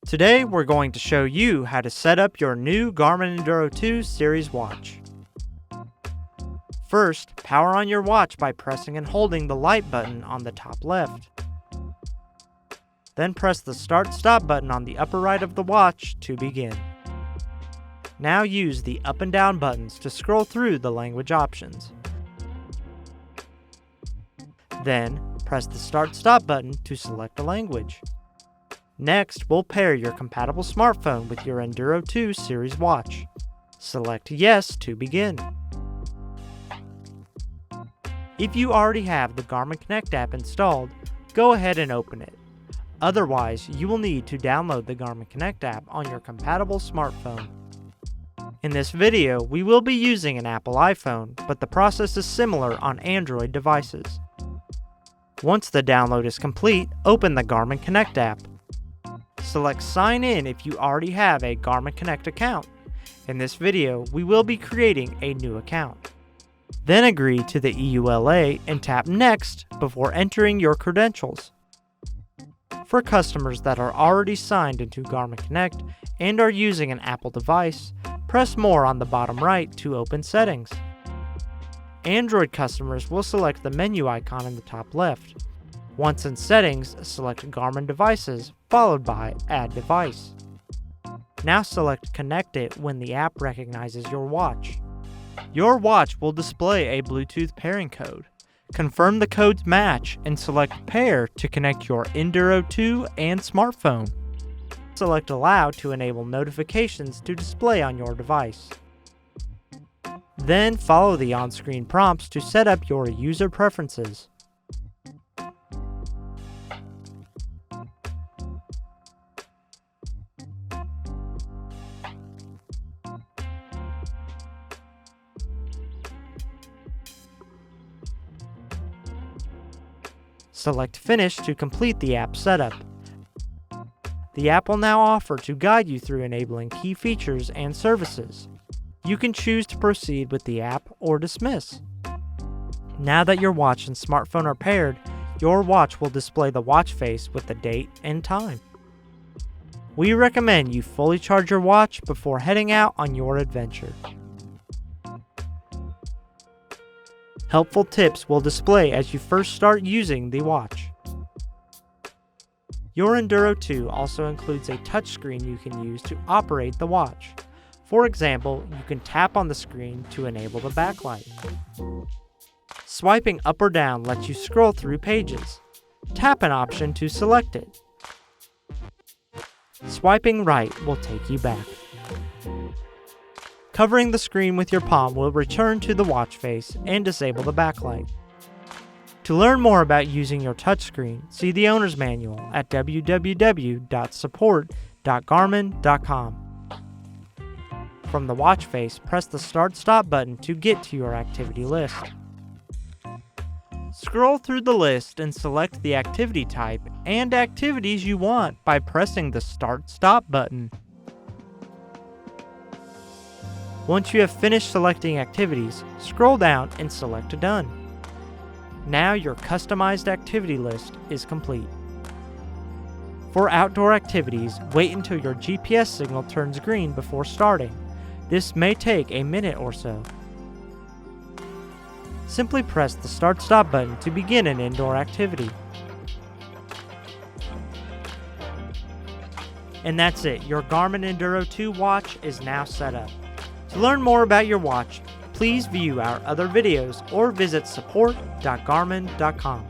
Today we're going to show you how to set up your new Garmin Enduro 2 series watch. First, power on your watch by pressing and holding the light button on the top left. Then press the start-stop button on the upper right of the watch to begin. Now use the up and down buttons to scroll through the language options. Then, press the start-stop button to select a language. Next, we'll pair your compatible smartphone with your Enduro 2 series watch. Select Yes to begin. If you already have the Garmin Connect app installed, go ahead and open it. Otherwise, you will need to download the Garmin Connect app on your compatible smartphone. In this video, we will be using an Apple iPhone, but the process is similar on Android devices. Once the download is complete, open the Garmin Connect app. Select Sign In if you already have a Garmin Connect account. In this video, we will be creating a new account. Then agree to the EULA and tap Next before entering your credentials. For customers that are already signed into Garmin Connect and are using an Apple device, press More on the bottom right to open Settings. Android customers will select the menu icon in the top left. Once in Settings, select Garmin Devices, followed by Add Device. Now select Connect It when the app recognizes your watch. Your watch will display a Bluetooth pairing code. Confirm the codes match and select Pair to connect your Enduro 2 and smartphone. Select Allow to enable notifications to display on your device. Then follow the on-screen prompts to set up your user preferences. Select Finish to complete the app setup. The app will now offer to guide you through enabling key features and services. You can choose to proceed with the app or dismiss. Now that your watch and smartphone are paired, your watch will display the watch face with the date and time. We recommend you fully charge your watch before heading out on your adventure. Helpful tips will display as you first start using the watch. Your Enduro 2 also includes a touchscreen you can use to operate the watch. For example, you can tap on the screen to enable the backlight. Swiping up or down lets you scroll through pages. Tap an option to select it. Swiping right will take you back. Covering the screen with your palm will return to the watch face and disable the backlight. To learn more about using your touchscreen, see the owner's manual at www.support.garmin.com. From the watch face, press the Start-Stop button to get to your activity list. Scroll through the list and select the activity type and activities you want by pressing the Start-Stop button. Once you have finished selecting activities, scroll down and select Done. Now your customized activity list is complete. For outdoor activities, wait until your GPS signal turns green before starting. This may take a minute or so. Simply press the Start-Stop button to begin an indoor activity. And that's it, your Garmin Enduro 2 watch is now set up. To learn more about your watch, please view our other videos or visit support.garmin.com.